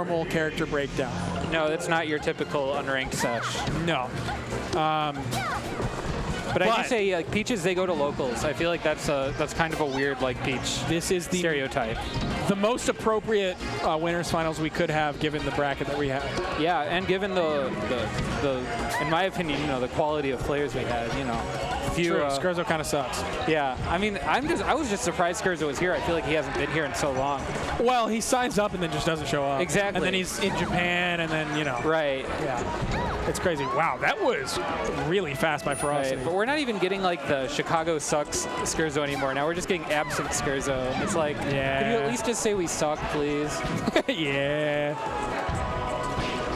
normal character breakdown. No, that's not your typical unranked sesh. No. But I do say Peaches, they go to locals. I feel like that's kind of a weird Peach this is the stereotype. The most appropriate winners finals we could have given the bracket that we had. Yeah, and given the in my opinion, the quality of players we had, True. Scherzo kind of sucks. Yeah, I mean, I was just surprised Scherzo was here. I feel like he hasn't been here in so long. Well, he signs up and then just doesn't show up. Exactly. And then he's in Japan, and then Right. Yeah. It's crazy. Wow, that was really fast by Ferocitii. Right. But we're not even getting the Chicago sucks Scherzo anymore. Now we're just getting absent Scherzo. It's like, yeah. Could you at least just say we suck, please? Yeah.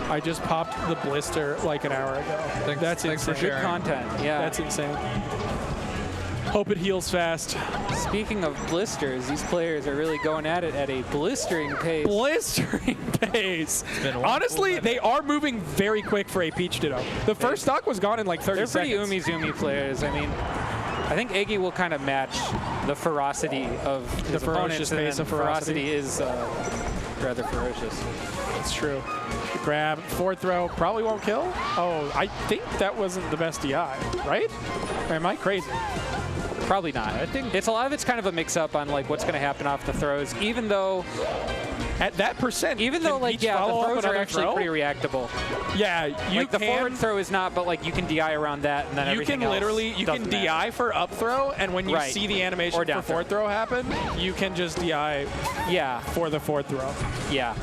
I just popped the blister like an hour ago. That's insane. Good content. Yeah. That's insane. Hope it heals fast. Speaking of blisters, these players are really going at it at a blistering pace. Blistering pace. Honestly, they are moving very quick for a Peach Ditto. The first stock was gone in 30 seconds. They're pretty umi-zoomy players. I mean, I think Eggy will kind of match the ferocity of his opponents, pace of Ferocitii is rather ferocious. It's true. Grab, forward throw, probably won't kill. Oh, I think that wasn't the best DI, right? Or am I crazy? Probably not. I think a lot of it's kind of a mix-up on what's going to happen off the throws, even though at that percent, the throws are actually pretty reactable. Yeah, the forward throw is not, but you can DI around that, and then everything else you can DI for up throw, and when you see the animation for forward throw happen, you can just DI for the forward throw. Yeah.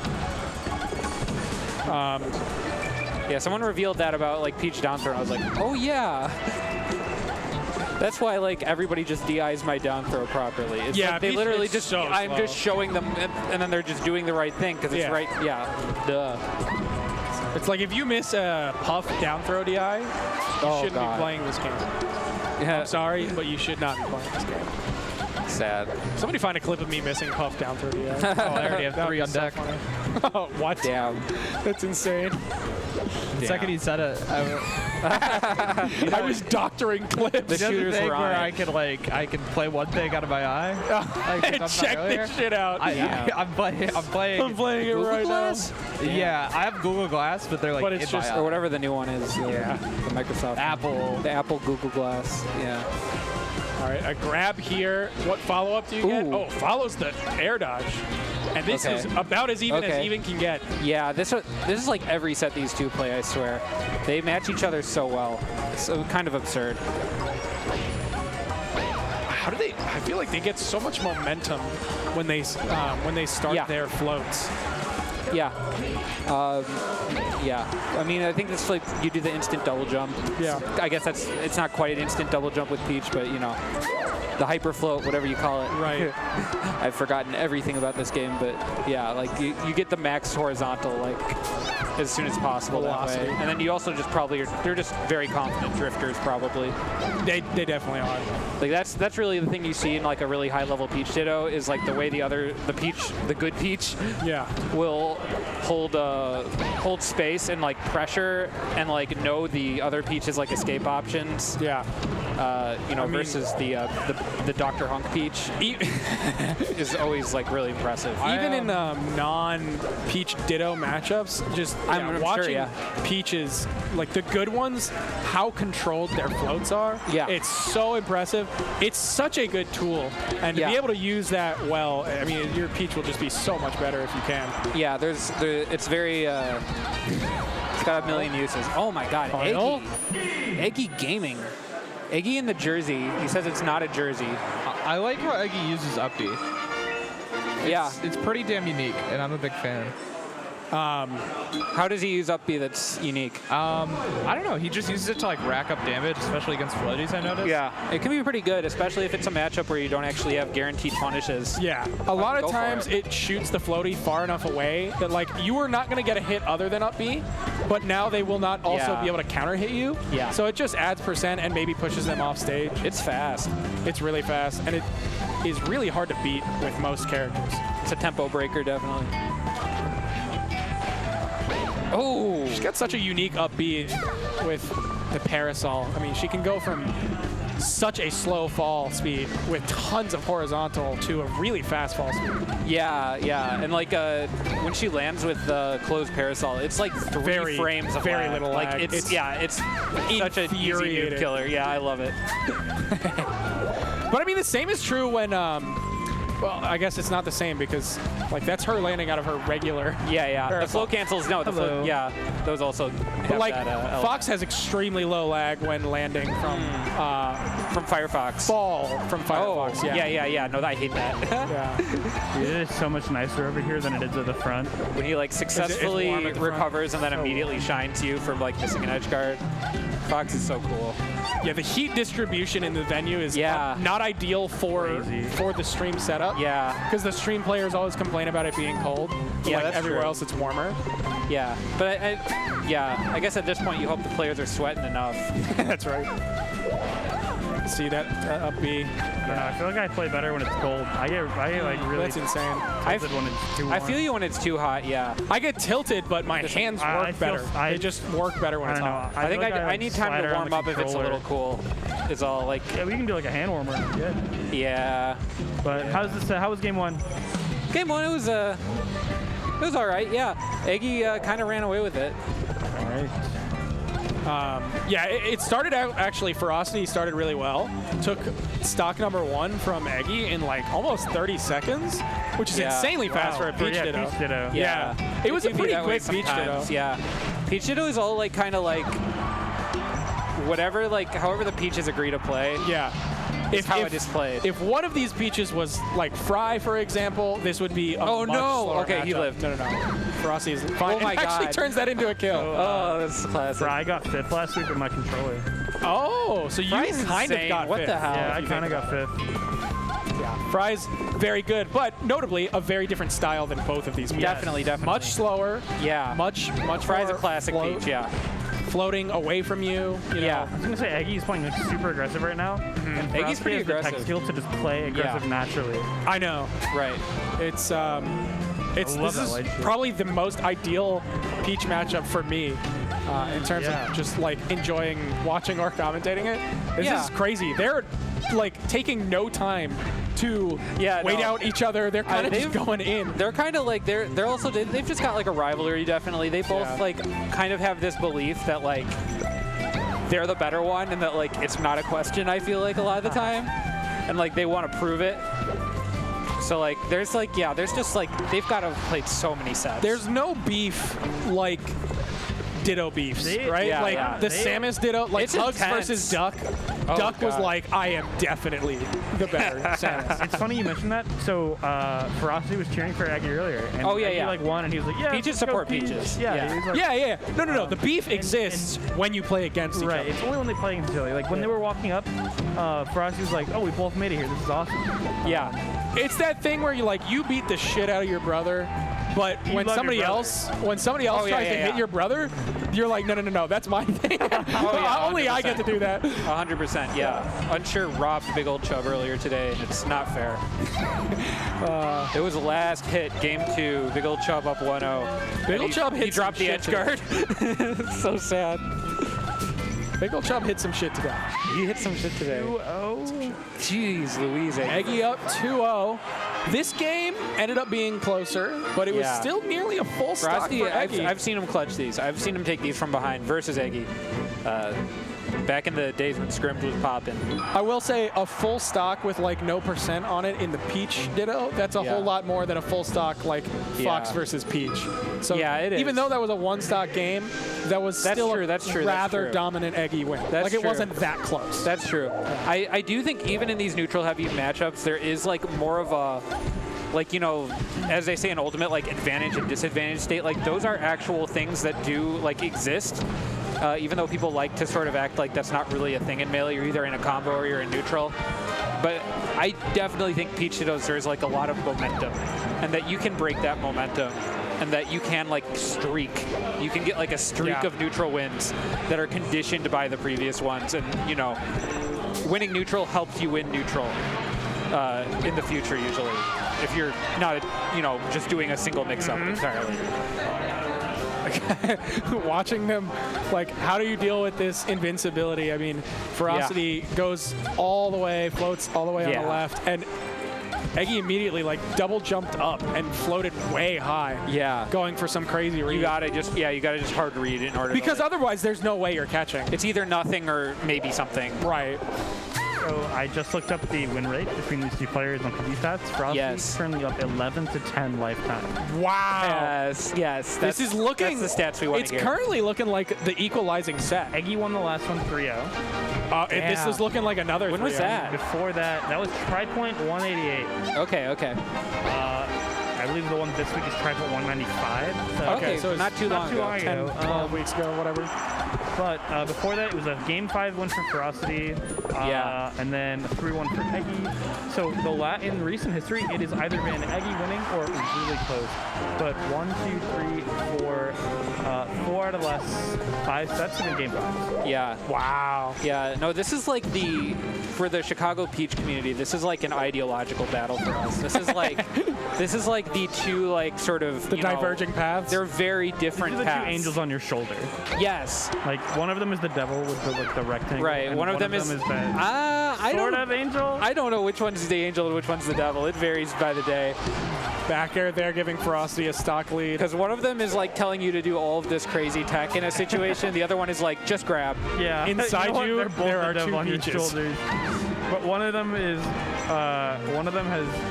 Yeah, someone revealed that about Peach down throw. I was like, oh yeah. That's why everybody just DIs my down throw properly. It's they literally just I'm just showing them, and then they're just doing the right thing because it's right. Yeah. Duh. It's if you miss a puff down throw DI, you shouldn't be playing this game. Yeah. I'm sorry, but you should not be playing this game. Sad. Somebody find a clip of me missing puff down throw DI. Oh, I already have 3 on deck. Oh, what? Damn. That's insane. The second he said it, I was doctoring clips. The shooters thing where I can play one thing out of my eye. And check this shit out. I'm playing it right Glass? Now. Yeah, I have Google Glass, but they're but it's just or whatever the new one is. The Microsoft Apple. The Apple Google Glass. Yeah. All right, a grab here. What follow-up do you get? Oh, follows the air dodge. And this is about as even can get. Yeah, this is every set these two play, I swear. They match each other so well. It's so kind of absurd. How do they? I feel like they get so much momentum when they start their floats. Yeah. Yeah. I mean, I think it's you do the instant double jump. Yeah. I guess it's not quite an instant double jump with Peach, but the hyper float, whatever you call it. Right. I've forgotten everything about this game, but yeah, you get the max horizontal as soon as possible Velocity. that way. And then you also just they're just very confident drifters probably. They definitely are. That's really the thing you see in a really high level Peach Ditto is the way the good Peach will hold space and pressure and know the other Peach's the options. Yeah. Versus the Dr. Hunk Peach is always really impressive. Even in non-Peach Ditto matchups, I'm watching Peaches, the good ones, how controlled their floats are. Yeah. It's so impressive. It's such a good tool, and to be able to use that well, I mean, your Peach will just be so much better if you can. Yeah, it's very. It's got a million uses. Oh my God, Eggy Gaming. Eggy in the jersey. He says it's not a jersey. I like how Eggy uses up B. It's pretty damn unique, and I'm a big fan. How does he use up B that's unique? I don't know. He just uses it to rack up damage, especially against floaties, I noticed. Yeah, it can be pretty good, especially if it's a matchup where you don't actually have guaranteed punishes. Yeah, a lot of times it shoots the floaty far enough away that you are not going to get a hit other than up B, but now they will not also be able to counter hit you. Yeah. So it just adds percent and maybe pushes them off stage. It's fast. It's really fast, and it is really hard to beat with most characters. It's a tempo breaker, definitely. Oh! She's got such a unique up B with the parasol. I mean, she can go from such a slow fall speed with tons of horizontal to a really fast fall speed. Yeah, yeah. And like when she lands with the closed parasol, it's like 3 frames of very lag. little like lag. it's such an easy noob killer. Yeah, I love it. But I mean, the same is true when well, I guess it's not the same because like that's her landing out of her regular. Yeah. The flow cancels. No, the flow. Yeah, those also. But like that, Fox has extremely low lag when landing from Firefox. Fall from Firefox. Yeah. No, I hate that. Yeah. Dude, it is so much nicer over here than it is at the front. When he like successfully recovers and then immediately shines you from like missing an edge guard. Fox is so cool. Yeah, the heat distribution in the venue is not ideal for the stream setup. Yeah. Because the stream players always complain about it being cold. But like that's everywhere true. else it's warmer. Yeah, but I guess at this point you hope the players are sweating enough. That's right. See that up B. I don't know. I feel like I play better when it's cold. I get like really. That's insane. Tilted when it's too warm. I feel you when it's too hot. Yeah. I get tilted, but my hands work better. They just work better when it's hot. I think I need time to warm up if it's a little cool. It's all like. Yeah, we can do like a hand warmer. Yeah. But how's this? How was game 1? Game 1, it was all right. Yeah. Eggy kind of ran away with it. All right. Yeah, it started out actually. Ferocitii started really well. Took stock number 1 from Eggy in like almost 30 seconds, which is insanely fast for a Peach Ditto. Peach Ditto. Yeah. It was a pretty quick Peach Ditto. Yeah. Peach Ditto is all like kind of like whatever, like however the Peaches agree to play. Yeah. If how it is played. If one of these Peaches was like Fry, for example, this would be a much slower Okay, matchup. he lived. No. Ferocitii is fine. Oh my God. Actually turns that into a kill. Oh, that's classic. I got 5th last week with my controller. Oh, so you Fry's kind of insane. got 5th. What the hell? Yeah, I kind of got 5th. Yeah, Fry's very good, but notably a very different style than both of these. Definitely. Much slower. Yeah. Much Fry's more a classic float, Peach. Yeah. Floating away from you. Yeah. I was gonna say Eggy is playing like super aggressive right now. And Eggy's pretty has the aggressive. tech skill to just play aggressive naturally. I know. Right. This love that is light shield. probably the most ideal Peach matchup for me in terms of just like enjoying watching or commentating it. This is crazy. They're like taking no time to wait out each other. They're kind of just going in. They're kind of like they're also they've just got like a rivalry. Definitely, they both like kind of have this belief that like they're the better one and that like it's not a question. I feel like a lot of the time, and like they want to prove it. So like there's just like they've got to have played so many sets. There's no beef like Ditto beefs, right? The Samus Ditto, like it's Hugs intense. versus Duck. Duck was like, I am definitely the better Samus. It's funny you mentioned that. So Ferocitii was cheering for Eggy earlier. And Eggy like won, and he was like, "Yeah, Peaches support Peaches." Yeah. He was like, No. The beef exists when you play against each other. It's only when they play against each other. Like when they were walking up, Ferocitii was like, "Oh, we both made it here. This is awesome." Yeah. It's that thing where you beat the shit out of your brother, but when somebody else tries to hit your brother, you're like, no, that's my thing. Only I get to do that. 100%, yeah. Unsure robbed Big Old Chub earlier today, and it's not fair. It was the last hit, game 2. Big Old Chub up 1-0. Big Old Chub hit He dropped the edge guard. It's so sad. Big Old Chub hit some shit today. He hit some shit today. 2-0. Jeez Louise. Eggy up 2-0. This game ended up being closer, but it was still nearly a full stock for Eggy. I've seen him clutch these. I've seen him take these from behind versus Eggy. Back in the days when scrims was popping. I will say a full stock with like no % on it in the Peach Ditto, that's a whole lot more than a full stock like Fox versus Peach. So it is. Even though that was a one stock game, that was still a rather dominant Eggy win. It wasn't that close. That's true. I do think even in these neutral heavy matchups, there is like more of a, like, you know, as they say in Ultimate, like advantage and disadvantage state, like those are actual things that do like exist. Even though people like to sort of act like that's not really a thing in Melee, you're either in a combo or you're in neutral. But I definitely think Peach Dittos, there's like a lot of momentum, and that you can break that momentum, and that you can like streak. You can get like a streak of neutral wins that are conditioned by the previous ones, and you know, winning neutral helps you win neutral in the future usually, if you're not, you know, just doing a single mix-up entirely. watching them, like, how do you deal with this invincibility? I mean, Ferocity goes all the way, floats all the way on the left, and Eggy immediately like double jumped up and floated way high. Yeah. Going for some crazy read. You gotta just hard read in order because otherwise there's no way you're catching. It's either nothing or maybe something. Right. So I just looked up the win rate between these two players on PD stats. Frosty's currently up 11-10 lifetime. Wow. Yes. This is looking. That's the stats we want to hear. It's currently looking like the equalizing set. Eggy won the last one 3-0. This is looking like another. When was that? Before that was TriPoint 188. Okay. I believe the one this week is TriPoint 195. So not too long ago. 10, 12 weeks ago, whatever. But before that, it was a Game 5 win for Ferocity, and then a 3-1 for Eggy. So in recent history, it has either been Eggy winning or really close. But 1, 2, 3, 4 out of the last 5 sets have been Game 5s. Yeah. Wow. Yeah. No, this is like for the Chicago Peach community, this is like an ideological battle for us. This is like the two like sort of the diverging paths. They're very different These are the paths. two angels on your shoulder. Yes. Like one of them is the devil with the rectangle. Right. One of them is the angel. I don't know which one's the angel and which one's the devil. It varies by the day. Back air there giving Ferocity a stock lead. Because one of them is like telling you to do all of this crazy tech in a situation. The other one is like, just grab. Yeah. Inside there are two on peaches. Your shoulders. But one of them has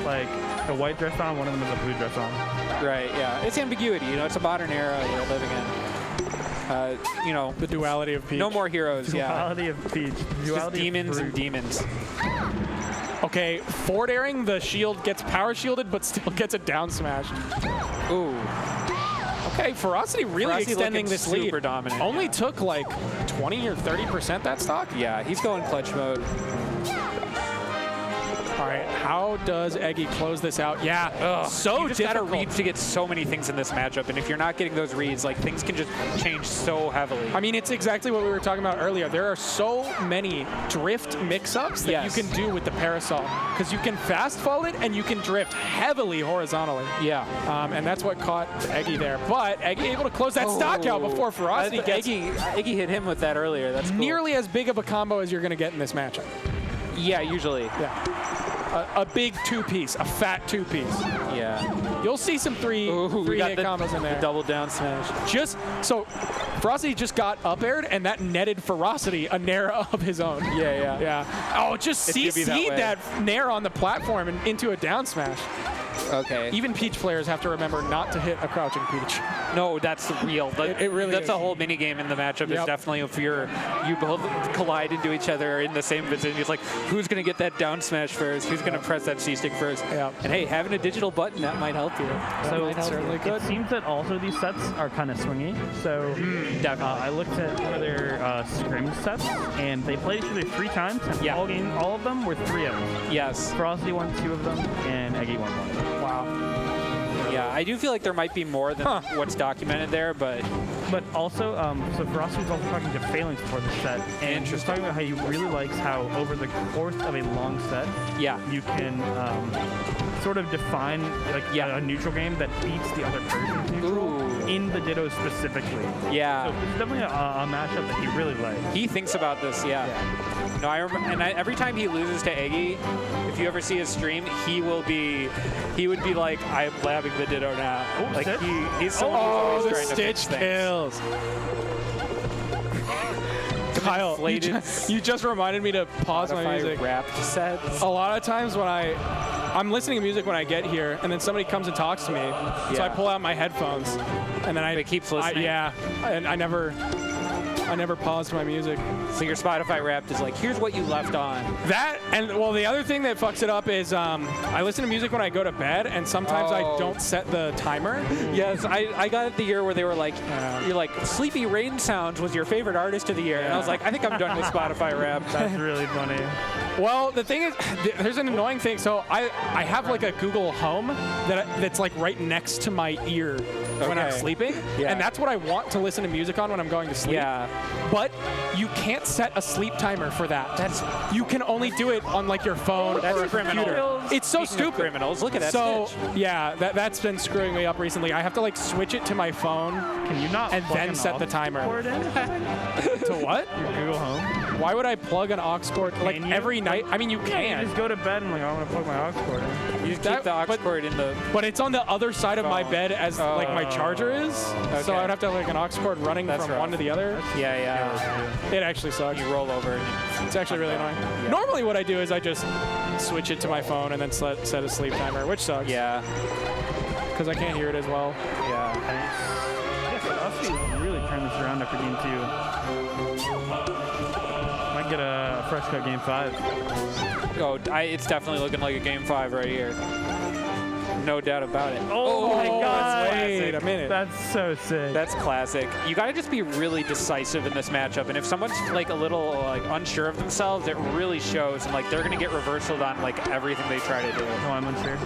like a white dress on, one of them has a blue dress on. Right, yeah. It's ambiguity, it's a modern era we're living in. The duality of Peach. No more heroes, Duality of Peach. Just demons and demons. Okay, forward airing, the shield gets power shielded, but still gets a down smashed. Ooh. Okay, Ferocity really extending this lead. Super dominant. Only took like 20 or 30% that stock? Yeah, he's going clutch mode. All right, how does Eggy close this out? Yeah, so you just gotta read to get so many things in this matchup, and if you're not getting those reads, like things can just change so heavily. I mean, it's exactly what we were talking about earlier. There are so many drift mix-ups that you can do with the Parasol, because you can fast fall it and you can drift heavily horizontally. Yeah. And that's what caught Eggy there. But Eggy able to close that stock out before Ferocity gets... Eggy hit him with that earlier. That's cool. Nearly as big of a combo as you're going to get in this matchup. Yeah, usually. Yeah. A big two-piece, a fat two-piece. Yeah. You'll see some three-hit combos in there. The double down smash. So Ferocity just got up-aired, and that netted Ferocity a nair of his own. Yeah. Oh, just CC'd that nair on the platform and into a down smash. Okay. Even Peach players have to remember not to hit a crouching Peach. No, that's real. It really that's is. a whole mini game in the matchup. It's definitely if you both collide into each other in the same vicinity. It's like, who's going to get that down smash first? Who's going to press that C-stick first? Yeah. And hey, having a digital button, that might help you. It seems that also these sets are kind of swingy. So definitely. I looked at one of their scrim sets, and they played each other 3 times. And all of them were 3-0s. Yes. Ferocity won 2 of them, and Eggy won 1. Wow. Yeah, I do feel like there might be more than what's documented there, but also, so Ferocity was also talking to Phalanx before the set, and he was talking about how he really likes how over the course of a long set, you can sort of define a neutral game that beats the other person's neutral in the Ditto specifically. Yeah. So it's definitely a matchup that he really likes. He thinks about this, No, I remember, and every time he loses to Eggy, if you ever see his stream, he would be like, I'm labbing the Ditto now. Oh, like he's someone who's always the trying to fix things. Kills. Kyle, you just reminded me to pause my music. Rap sets. A lot of times when I'm listening to music when I get here, and then somebody comes and talks to me, so I pull out my headphones, and then it keeps listening. And I never paused my music. So your Spotify Wrapped is like, here's what you left on. That, and well, the other thing that fucks it up is I listen to music when I go to bed, and sometimes I don't set the timer. Yes, I got it the year where they were like, you're like, Sleepy Rain Sounds was your favorite artist of the year. And I was like, I think I'm done with Spotify Wrapped. That's really funny. Well, the thing is, there's an annoying thing. So I have like a Google Home that's like right next to my ear. when I'm sleeping, and that's what I want to listen to music on when I'm going to sleep. Yeah. But you can't set a sleep timer for that. You can only do it on like your phone or a computer. It's so stupid. Criminals, look at that. So yeah, that's been screwing me up recently. I have to like switch it to my phone. Can you not and then set the timer? To what? Your Google Home. Why would I plug an aux cord like every night? I mean, you Yeah, can. you just go to bed and like, I want to plug my aux cord in. You just keep the aux cord in the. But it's on the other side of my bed as like my charger is. So I'd have to have like an aux cord running from one to the other. Yeah. It actually sucks. You roll over. It's actually really annoying. Yeah. Normally what I do is I just switch it to my phone and then set a sleep timer, which sucks. Yeah. Because I can't hear it as well. Yeah. Ferocitii really turned this around after game 2. Might get a fresh cut game 5. Oh, it's definitely looking like a game 5 right here. No doubt about it. Oh my God! Wait a minute. That's so sick. That's classic. You got to just be really decisive in this matchup, and if someone's like a little like unsure of themselves, it really shows, and like they're gonna get reversaled on like everything they try to do. Oh, I'm unsure.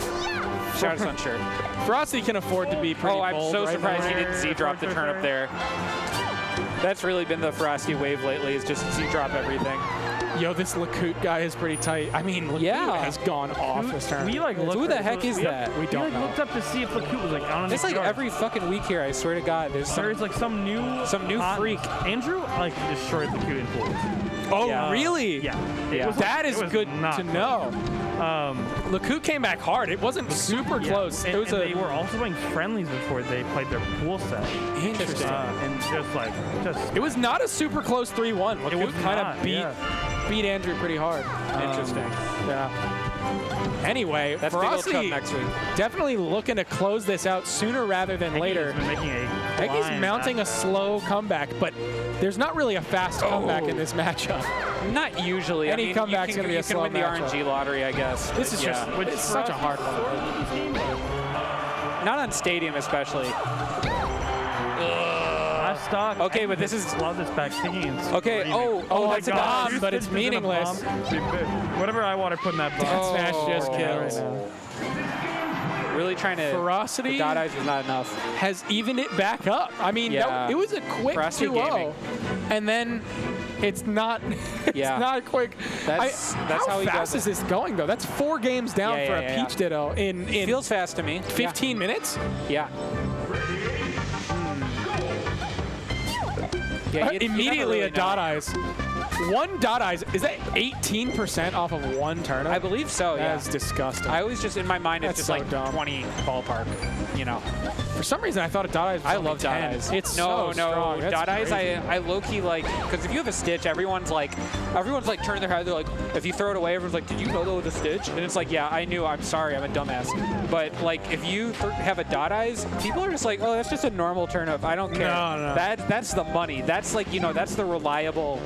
Shout us unsure. Ferocitii can afford to be pretty I'm bold so right surprised now. he didn't Z-drop the turnip there. That's really been the Ferocitii wave lately, is just Z-drop everything. Yo, this Lakoot guy is pretty tight. I mean, Lakoot has gone off this turn. We like looked Who the heck is that? We don't know. looked up to see if Lakoot was like on It's like every fucking week here, I swear to God. There's like some new freak. Andrew like destroyed Lakoot in pools. Oh, really? Yeah. That is good to know. Lakoot came back hard. It wasn't super close. And they were also playing friendlies before they played their pool set. Interesting. And just it was not a super close 3-1. Lakoot kind of beat Andrew pretty hard. Interesting. Yeah. Anyway, that's Ferocitii next week. Definitely looking to close this out sooner rather than later. Eggy's mounting a slow comeback, but there's not really a fast comeback in this matchup. Not usually. Any comeback's going to be a slow matchup. You can win the RNG lottery, I guess. This is just it's such a hard one. Not on Stadium, especially. Stock. Okay, but this is. Love this back kicking. Okay. Oh, that's a bomb, but it's meaningless. Whatever I want to put in that bomb. Smash just kills. Really trying to. Ferocitii. Dot eyes was not enough. Has evened it back up. I mean, it was a quick 2-0, and then it's not. It's not quick. That's how he fast is this going though? That's 4 games down for a Peach Ditto in feels fast to me. 15 minutes. Yeah. Immediately a dot eyes. One dot eyes, is that 18% off of one turnip? I believe so, yeah. That's disgusting. I always just, in my mind, it's just so like dumb. 20 ballpark, you know. For some reason, I thought a dot eyes was I love dot eyes. It's so strong. Dot eyes, I low-key like, because if you have a stitch, everyone's like turning their head, they're like, if you throw it away, everyone's like, did you know that was a stitch? And it's like, yeah, I knew, I'm sorry, I'm a dumbass. But like, if you have a dot eyes, people are just like, oh, that's just a normal turnip, I don't care. No. That's the money. That's like, you know, that's the reliable,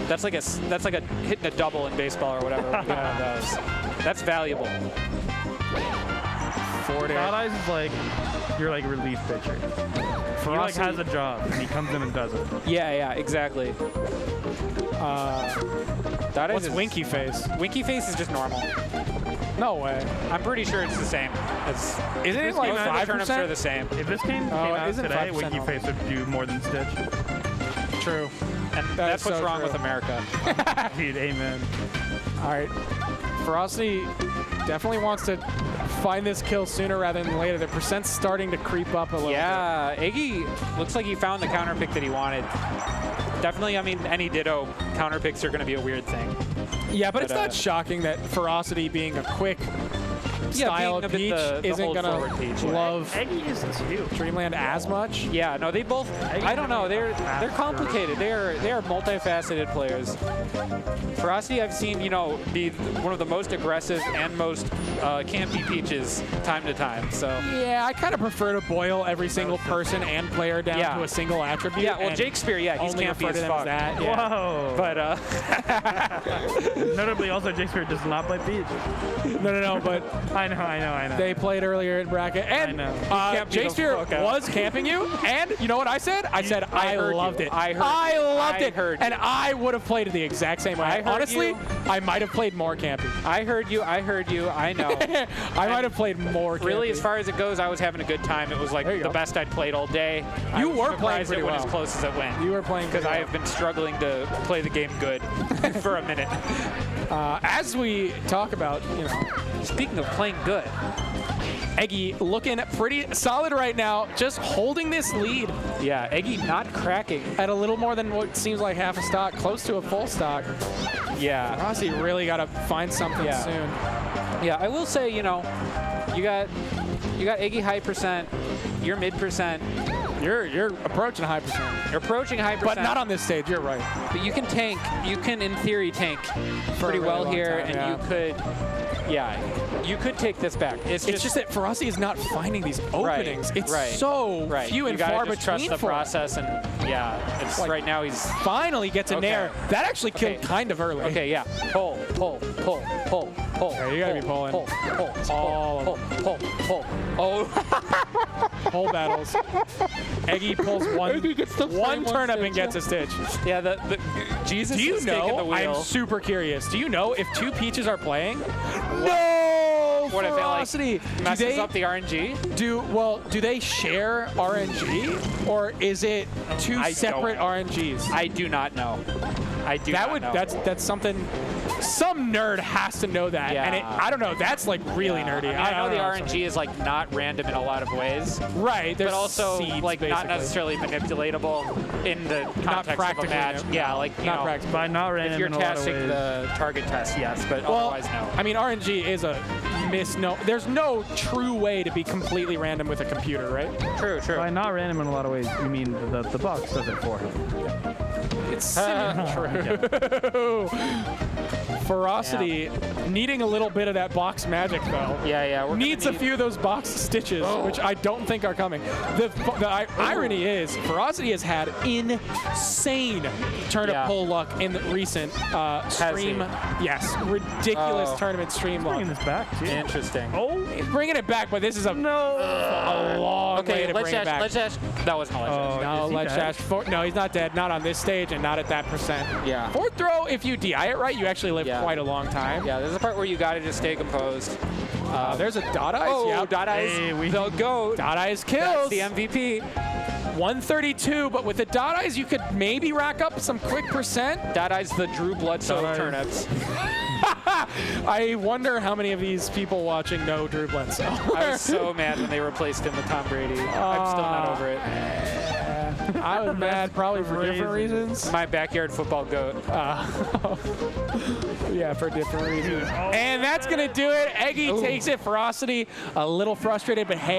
that's like a hitting a double in baseball or whatever. Does. That's valuable. Dot eyes is like your like relief pitcher. He like has a job and he comes in and does it. Yeah, exactly. What's Winky Face? Winky Face is just normal. No way. I'm pretty sure it's the same. Isn't it like 5%? Turnips are the same. If this game came out today, Winky Face would do more than Stitch. True. And that's what's wrong with America. Dude, amen. All right. Ferocitii definitely wants to find this kill sooner rather than later. The percent's starting to creep up a little bit. Yeah, Eggy looks like he found the counter pick that he wanted. Definitely, I mean, any Ditto counter picks are going to be a weird thing. Yeah, but it's not shocking that Ferocitii being a quick style of Peach isn't going to love Eggy is too. Dreamland as much. Yeah, no, they both, I don't know, they're complicated. They are multifaceted players. Ferocitii, I've seen, you know, be one of the most aggressive and most campy Peaches time to time. So yeah, I kind of prefer to boil every single person and player down to a single attribute. Yeah, well, Jakespeare, he's campy as fuck. That, yeah. Whoa. But notably, also Jakespeare does not play Peach. No, but I I know. They played earlier in bracket. And J-Sphere was camping you. And you know what I said? I said I loved it. I loved it. And I would have played it the exact same way. Honestly, I might have played more camping. I heard you. I know. I might have played more camping. Really, as far as it goes, I was having a good time. It was like the best I'd played all day. You were playing pretty well. As close as it went. You were playing because I have been struggling to play the game good for a minute. As we talk about, speaking of playing good, Eggy looking pretty solid right now, just holding this lead. Yeah, Eggy not cracking. At a little more than what seems like half a stock, close to a full stock. Yeah. Rossi really got to find something soon. Yeah, I will say, you got Eggy high percent, you're mid percent. You're approaching high percent. You're approaching high percent. But not on this stage, you're right. But you can tank. You can, in theory, tank pretty well here, and you could, you could take this back. It's just that Ferocitii is not finding these openings. It's so few and far between. Trust the process, and it's right now he's finally gets a nair. That actually killed kind of early. Okay, yeah. Pull. Yeah, you gotta be pulling. Pull. Oh. Pull battles. Eggy pulls one turnip and gets a stitch. Yeah, the Jesus is taking the wheel. I'm super curious. Do you know if two Peaches are playing? No! What if Ferocitii. it messes up the RNG? Do they share RNG, or is it two separate RNGs? I do not know. That's something. Some nerd has to know that, and I don't know. That's like really nerdy. I know the RNG is like not random in a lot of ways, right? But also seeds, like basically. not necessarily manipulatable in the context of a match. Yeah, like not practical. By not random if you're in a lot of testing ways. the target test, yes, but otherwise no. I mean, RNG is a misnomer. There's no true way to be completely random with a computer, right? True. By not random in a lot of ways, you mean the box does it for him. It's true. Ferocitii needing a little bit of that box magic, though. Yeah. Needs a few of those box stitches, which I don't think are coming. The irony is, Ferocitii has had insane turnip pull luck in the recent stream. Yes, ridiculous tournament stream luck. Bringing this back, too. Interesting. He's bringing it back, but this is a long way to bring it back. Let's dash. That wasn't a ledge dash. No, ledge dash. No, he's not dead. Not on this stage and not at that percent. Yeah. Fourth throw, if you DI it right, you actually live quite a long time. Yeah, there's a part where you got to just stay composed. There's a dot eyes. Oh, dot eyes. They'll go. Dot eyes kills. That's the MVP. 132, but with the dot eyes, you could maybe rack up some quick percent. Dot eyes, the Drew Bledsoe turnips. I wonder how many of these people watching know Drew Bledsoe. I was so mad when they replaced him with Tom Brady. I'm still not over it. I was mad probably for different reasons. My backyard football goat. Yeah, for different reasons. And that's going to do it. Eggy takes it. Ferocitii a little frustrated, but hey.